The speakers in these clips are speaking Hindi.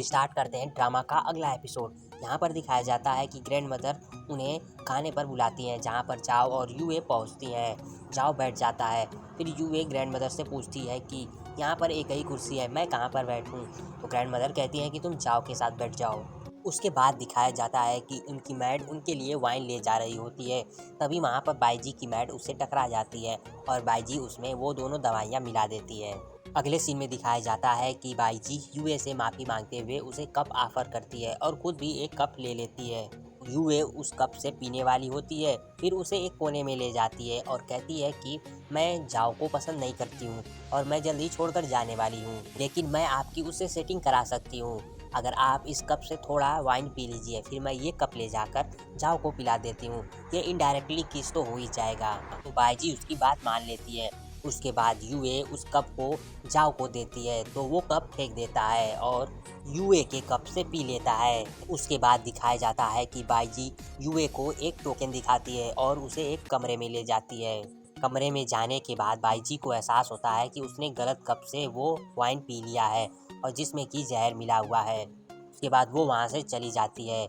स्टार्ट करते हैं ड्रामा का अगला एपिसोड। यहाँ पर दिखाया जाता है कि ग्रैंड मदर उन्हें खाने पर बुलाती हैं, जहाँ पर जाओ और यूए पहुँचती हैं। जाओ बैठ जाता है। फिर यूए ग्रैंड मदर से पूछती है कि यहाँ पर एक ही कुर्सी है, मैं कहाँ पर बैठूँ। तो ग्रैंड मदर कहती हैं कि तुम जाओ के साथ बैठ जाओ। उसके बाद दिखाया जाता है कि उनकी मैड उनके लिए वाइन ले जा रही होती है। तभी वहाँ पर बाईजी की मैड उससे टकरा जाती है और बाईजी उसमें वो दोनों दवाइयाँ मिला देती है। अगले सीन में दिखाया जाता है कि बाईजी यूए से माफ़ी मांगते हुए उसे कप ऑफर करती है और खुद भी एक कप ले लेती है। यूए उस कप से पीने वाली होती है, फिर उसे एक कोने में ले जाती है और कहती है कि मैं जाओ को पसंद नहीं करती हूँ और मैं जल्दी छोड़कर जाने वाली हूँ, लेकिन मैं आपकी उससे सेटिंग करा सकती हूँ। अगर आप इस कप से थोड़ा वाइन पी लीजिए, फिर मैं ये कप ले जाकर जाओ को पिला देती हूँ। ये इनडायरेक्टली किस तो हो ही जाएगा। तो बाईजी उसकी बात मान लेती है। उसके बाद यूए उस कप को जाओ को देती है, तो वो कप फेंक देता है और यूए के कप से पी लेता है। उसके बाद दिखाया जाता है कि बाईजी यूए को एक टोकन दिखाती है और उसे एक कमरे में ले जाती है। कमरे में जाने के बाद बाईजी को एहसास होता है कि उसने गलत कप से वो वाइन पी लिया है और जिसमें कि जहर मिला हुआ है। उसके बाद वो वहाँ से चली जाती है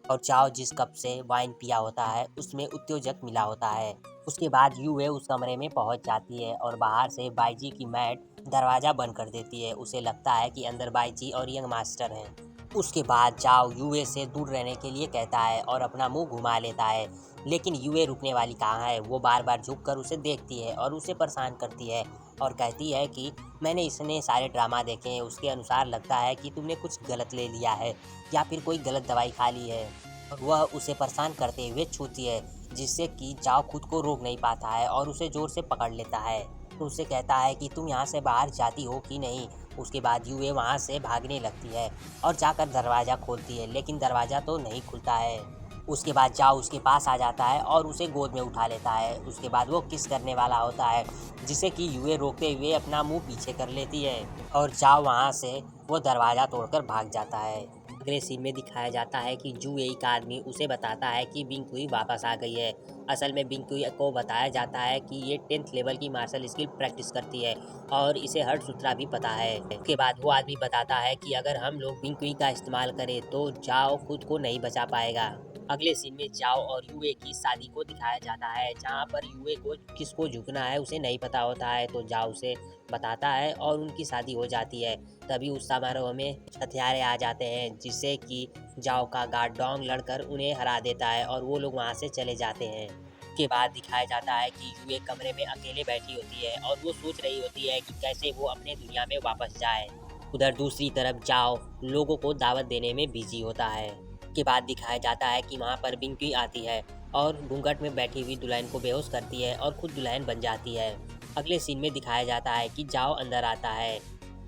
और चाओ जिस कप से वाइन पिया होता है उसमें उत्तेजक मिला होता है। उसके बाद यूए उस कमरे में पहुंच जाती है और बाहर से बाईजी की मैड दरवाज़ा बंद कर देती है। उसे लगता है कि अंदर बाईजी और यंग मास्टर हैं। उसके बाद चाओ यूए से दूर रहने के लिए कहता है और अपना मुंह घुमा लेता है, लेकिन यूए रुकने वाली कहाँ है। वो बार बार झुककर उसे देखती है और उसे परेशान करती है और कहती है कि मैंने इसने सारे ड्रामा देखे हैं, उसके अनुसार लगता है कि तुमने कुछ गलत ले लिया है या फिर कोई गलत दवाई खा ली है। और वह उसे परेशान करते हुए छूती है, जिससे कि जाओ खुद को रोक नहीं पाता है और उसे जोर से पकड़ लेता है। तो उसे कहता है कि तुम यहाँ से बाहर जाती हो कि नहीं। उसके बाद यूए वहाँ से भागने लगती है और जाकर दरवाज़ा खोलती है, लेकिन दरवाज़ा तो नहीं खुलता है। उसके बाद जाओ उसके पास आ जाता है और उसे गोद में उठा लेता है। उसके बाद वो किस करने वाला होता है, जिसे कि यूए रोकते हुए अपना मुंह पीछे कर लेती है और जाओ वहाँ से वो दरवाज़ा तोड़कर भाग जाता है। अगले सीन में दिखाया जाता है कि जूए का आदमी उसे बताता है कि बिंकुई वापस आ गई है। असल में बिंकुई को बताया जाता है कि ये 10th लेवल की मार्शल स्किल प्रैक्टिस करती है और इसे हर सूत्रा भी पता है। उसके बाद वो आदमी बताता है कि अगर हम लोग बिंकुई का इस्तेमाल करें तो जाओ खुद को नहीं बचा पाएगा। अगले सीन में जाओ और यूए की शादी को दिखाया जाता है, जहाँ पर यूए को किसको झुकना है उसे नहीं पता होता है, तो जाओ उसे बताता है और उनकी शादी हो जाती है। तभी उस समारोह में हथियारे आ जाते हैं, जिससे कि जाओ का गार्ड डोंग लड़कर उन्हें हरा देता है और वो लोग वहाँ से चले जाते हैं। के बाद दिखाया जाता है कि यूए कमरे में अकेले बैठी होती है और वो सोच रही होती है कि कैसे वो अपने दुनिया में वापस जाए। उधर दूसरी तरफ जाओ लोगों को दावत देने में बिजी होता है। के बाद दिखाया जाता है कि वहाँ पर बिंकी आती है और घूंघट में बैठी हुई दुल्हन को बेहोश करती है और खुद दुल्हन बन जाती है। अगले सीन में दिखाया जाता है कि जाओ अंदर आता है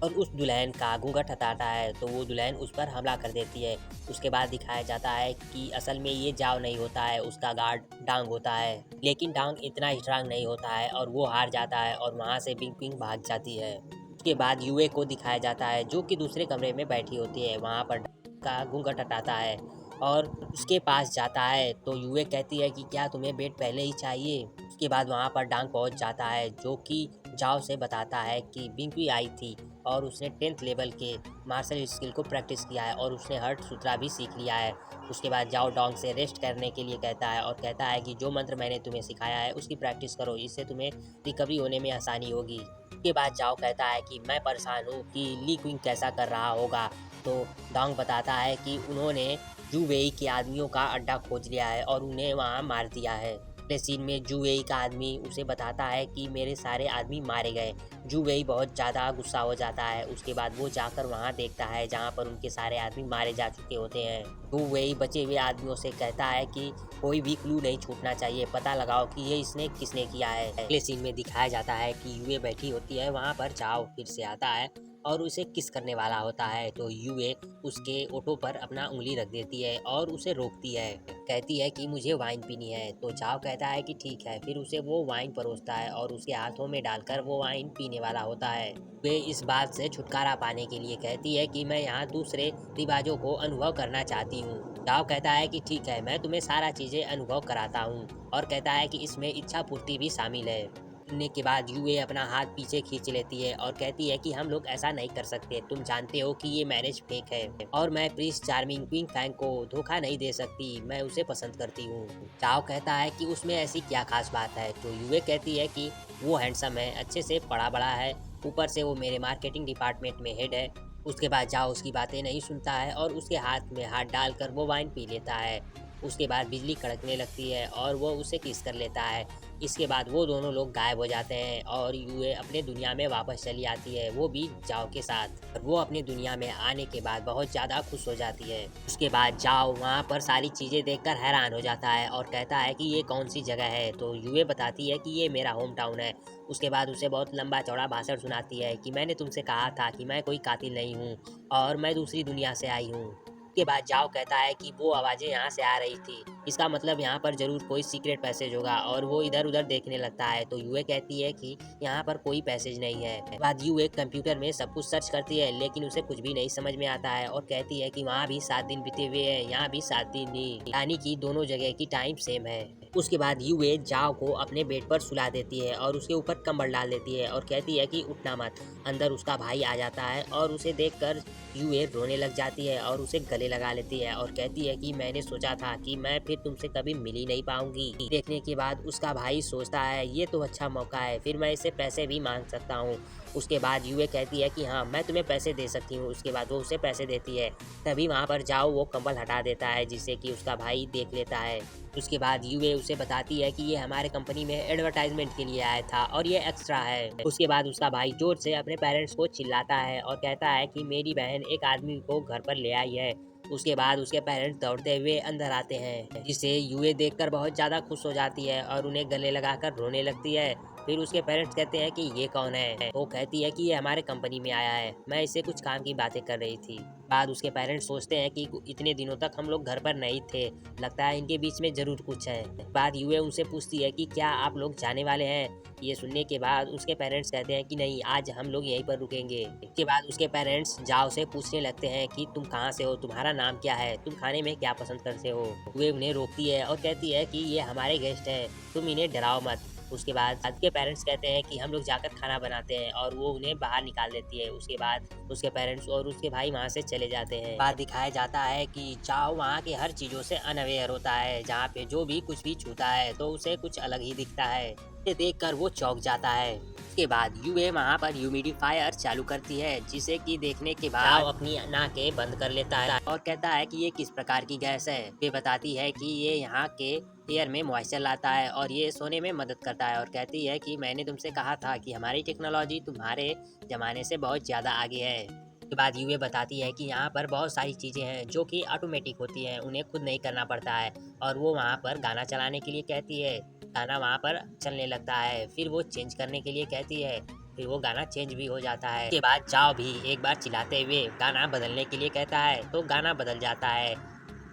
और उस दुल्हन का घूंघट हटाता है, तो वो दुल्हन उस पर हमला कर देती है। उसके बाद दिखाया जाता है कि असल में ये जाओ नहीं होता है, उसका गार्ड डांग होता है, लेकिन डांग इतना स्ट्रांग नहीं होता है और वो हार जाता है और वहाँ से बिंग पिंग भाग जाती है। उसके बाद यूए को दिखाया जाता है जो कि दूसरे कमरे में बैठी होती है। वहाँ पर का घूंघट हटाता है और उसके पास जाता है, तो यूए कहती है कि क्या तुम्हें बेड पहले ही चाहिए। उसके बाद वहाँ पर डांग पहुँच जाता है, जो कि जाओ से बताता है कि बिंकी आई थी और उसने 10th लेवल के मार्शल स्किल को प्रैक्टिस किया है और उसने हर्ट सूत्रा भी सीख लिया है। उसके बाद जाओ डोंग से रेस्ट करने के लिए कहता है और कहता है कि जो मंत्र मैंने तुम्हें सिखाया है उसकी प्रैक्टिस करो, इससे तुम्हें रिकवरी होने में आसानी होगी। उसके बाद जाओ कहता है कि मैं परेशान हूँ कि ली क्विंग कैसा कर रहा होगा, तो डोंग बताता है कि उन्होंने जूवेई के आदमियों का अड्डा खोज लिया है और उन्हें वहाँ मार दिया है। अगले सीन में जूवेई का आदमी उसे बताता है कि मेरे सारे आदमी मारे गए। जूवेई बहुत ज़्यादा गुस्सा हो जाता है। उसके बाद वो जाकर वहाँ देखता है जहाँ पर उनके सारे आदमी मारे जा चुके होते हैं। जूवेई बचे हुए आदमियों से कहता है कि कोई भी क्लू नहीं छूटना चाहिए, पता लगाओ कि ये इसने किसने किया है। अगले सीन में दिखाया जाता है कि यूए बैठी होती है, वहाँ पर जाओ फिर से आता है और उसे किस करने वाला होता है, तो यूए उसके ओठों पर अपना उंगली रख देती है और उसे रोकती है। कहती है कि मुझे वाइन पीनी है, तो जाओ कहता है कि ठीक है। फिर उसे वो वाइन परोसता है और उसके हाथों में डालकर वो वाइन पीने वाला होता है। वे इस बात से छुटकारा पाने के लिए कहती है कि मैं यहाँ दूसरे रिवाजों को अनुभव करना चाहती हूँ। जाओ कहता है कि ठीक है, मैं तुम्हें सारा चीज़ें अनुभव कराता हूँ और कहता है कि इसमें इच्छा पूर्ति भी शामिल है। सुनने के बाद यूए अपना हाथ पीछे खींच लेती है और कहती है कि हम लोग ऐसा नहीं कर सकते, तुम जानते हो कि ये मैरिज फेक है और मैं प्रिंस चार्मिंग क्वीन फैंग को धोखा नहीं दे सकती, मैं उसे पसंद करती हूँ। चाओ कहता है कि उसमें ऐसी क्या खास बात है, तो यूए कहती है कि वो हैंडसम है, अच्छे से पढ़ा बड़ा है, ऊपर से वो मेरे मार्केटिंग डिपार्टमेंट में हेड है। उसके बाद जाओ उसकी बातें नहीं सुनता है और उसके हाथ में हाथ डालकर वो वाइन पी लेता है। उसके बाद बिजली कड़कने लगती है और वो उसे किस कर लेता है। इसके बाद वो दोनों लोग गायब हो जाते हैं और यूए अपने दुनिया में वापस चली आती है, वो भी जाओ के साथ। और वो अपनी दुनिया में आने के बाद बहुत ज़्यादा खुश हो जाती है। उसके बाद जाओ वहाँ पर सारी चीज़ें देखकर हैरान हो जाता है और कहता है कि ये कौन सी जगह है, तो यूए बताती है कि ये मेरा होम टाउन है। उसके बाद उसे बहुत लंबा चौड़ा भाषण सुनाती है कि मैंने तुमसे कहा था कि मैं कोई कातिल नहीं हूँ और मैं दूसरी दुनिया से आई हूँ। के बाद जाओ कहता है कि वो आवाज़ें यहाँ से आ रही थी, इसका मतलब यहाँ पर जरूर कोई सीक्रेट पैसेज होगा और वो इधर उधर देखने लगता है। तो यूए कहती है कि यहाँ पर कोई पैसेज नहीं है। बाद यूए कंप्यूटर में सब कुछ सर्च करती है लेकिन उसे कुछ भी नहीं समझ में आता है और कहती है कि वहाँ भी 7 दिन बीते हुए हैं, यहाँ भी 7 दिन ही, यानी कि दोनों जगह की टाइम सेम है। उसके बाद यूए जाओ को अपने बेड पर सुला देती है और उसके ऊपर कंबल डाल देती है और कहती है कि उठना मत। अंदर उसका भाई आ जाता है और उसे देखकर यूए रोने लग जाती है और उसे गले लगा लेती है और कहती है कि मैंने सोचा था कि मैं फिर तुमसे कभी मिल ही नहीं पाऊंगी। देखने के बाद उसका भाई सोचता है ये तो अच्छा मौका है, फिर मैं इससे पैसे भी मांग सकता हूँ। उसके बाद यूए कहती है कि हाँ मैं तुम्हें पैसे दे सकती हूँ। उसके बाद वो उसे पैसे देती है। तभी वहाँ पर जाओ वो कंबल हटा देता है जिससे कि उसका भाई देख लेता है। उसके बाद यूए उसे बताती है कि ये हमारे कंपनी में एडवर्टाइजमेंट के लिए आया था और ये एक्स्ट्रा है। उसके बाद उसका भाई जोर से अपने पेरेंट्स को चिल्लाता है और कहता है कि मेरी बहन एक आदमी को घर पर ले आई है। उसके बाद उसके पेरेंट्स दौड़ते हुए अंदर आते हैं जिसे यूए देखकर बहुत ज़्यादा खुश हो जाती है और उन्हें गले लगाकर रोने लगती है। फिर उसके पेरेंट्स कहते हैं कि ये कौन है, वो कहती है कि ये हमारे कंपनी में आया है, मैं इससे कुछ काम की बातें कर रही थी। बाद उसके पेरेंट्स सोचते हैं कि इतने दिनों तक हम लोग घर पर नहीं थे, लगता है इनके बीच में जरूर कुछ है। बाद यूए उनसे पूछती है कि क्या आप लोग जाने वाले हैं। ये सुनने के बाद उसके पेरेंट्स कहते हैं कि नहीं, आज हम लोग यहीं पर रुकेंगे। इसके बाद उसके पेरेंट्स जाओ से पूछने लगते हैं कि तुम कहाँ से हो, तुम्हारा नाम क्या है, तुम खाने में क्या पसंद करते हो। वे उन्हें रोकती है और कहती है कि ये हमारे गेस्ट हैं, तुम इन्हें डराओ मत। उसके बाद के पेरेंट्स कहते हैं कि हम लोग जाकर खाना बनाते हैं और वो उन्हें बाहर निकाल देती है। उसके बाद उसके पेरेंट्स और उसके भाई वहाँ से चले जाते हैं। बाद दिखाया जाता है कि चाओ वहाँ के हर चीज़ों से अनअवेयर होता है, जहाँ पे जो भी कुछ भी छूता है तो उसे कुछ अलग ही दिखता है। इसे देखकर वो चौंक जाता है। उसके बाद यूए वहाँ पर ह्यूमिडिफायर चालू करती है जिसे कि देखने के बाद चाओ अपनी नाकें बंद कर लेता है और कहता है कि ये किस प्रकार की गैस है। वे बताती है कि ये यहाँ के एयर में मॉइस्चर लाता है और ये सोने में मदद करता है और कहती है कि मैंने तुमसे कहा था कि हमारी टेक्नोलॉजी तुम्हारे ज़माने से बहुत ज़्यादा आगे है। उसके बाद यूए बताती है कि यहाँ पर बहुत सारी चीज़ें हैं जो कि ऑटोमेटिक होती हैं, उन्हें खुद नहीं करना पड़ता है। और वो वहाँ पर गाना चलाने के लिए कहती है, गाना वहाँ पर चलने लगता है। फिर वो चेंज करने के लिए कहती है, फिर वो गाना चेंज भी हो जाता है। उसके बाद जाओ भी एक बार चिल्लाते हुए गाना बदलने के लिए कहता है तो गाना बदल जाता है।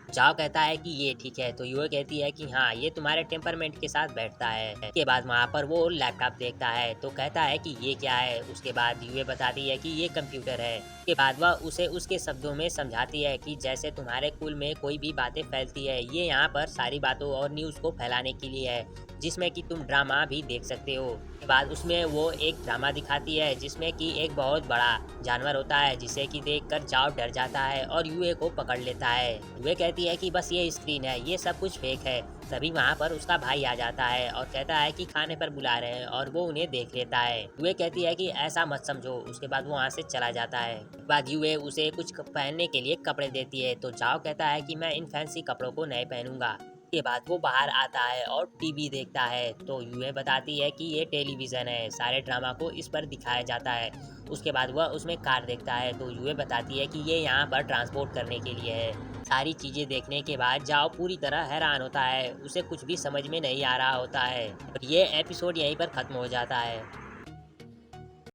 जाओ कहता है कि ये ठीक है, तो यूए कहती है कि हाँ ये तुम्हारे टेम्परमेंट के साथ बैठता है। उसके बाद वहाँ पर वो लैपटॉप देखता है तो कहता है कि ये क्या है। उसके बाद यूए बताती है कि ये कंप्यूटर है। उसके बाद वह उसे उसके शब्दों में समझाती है कि जैसे तुम्हारे कुल में कोई भी बातें फैलती है, ये यहाँ पर सारी बातों और न्यूज़ को फैलाने के लिए है, जिसमें कि तुम ड्रामा भी देख सकते हो। उसके बाद उसमें वो एक ड्रामा दिखाती है जिसमें कि एक बहुत बड़ा जानवर होता है जिसे कि देखकर जाओ डर जाता है और यूए को पकड़ लेता है। यूए कहती है कि बस ये स्क्रीन है, ये सब कुछ फेक है। तभी वहाँ पर उसका भाई आ जाता है और कहता है कि खाने पर बुला रहे हैं और वो उन्हें देख लेता है। यूए कहती है कि ऐसा मत समझो। उसके बाद वो वहाँ से चला जाता है। बाद यूए उसे कुछ पहनने के लिए कपड़े देती है तो जाओ कहता है कि मैं इन फैंसी कपड़ों को नहीं पहनूंगा। के बाद वो बाहर आता है और टीवी देखता है तो यूए बताती है कि ये टेलीविज़न है, सारे ड्रामा को इस पर दिखाया जाता है। उसके बाद वह उसमें कार देखता है तो यूए बताती है कि ये यहाँ पर ट्रांसपोर्ट करने के लिए है। सारी चीज़ें देखने के बाद जाओ पूरी तरह हैरान होता है, उसे कुछ भी समझ में नहीं आ रहा होता है। ये एपिसोड यहीं पर ख़त्म हो जाता है।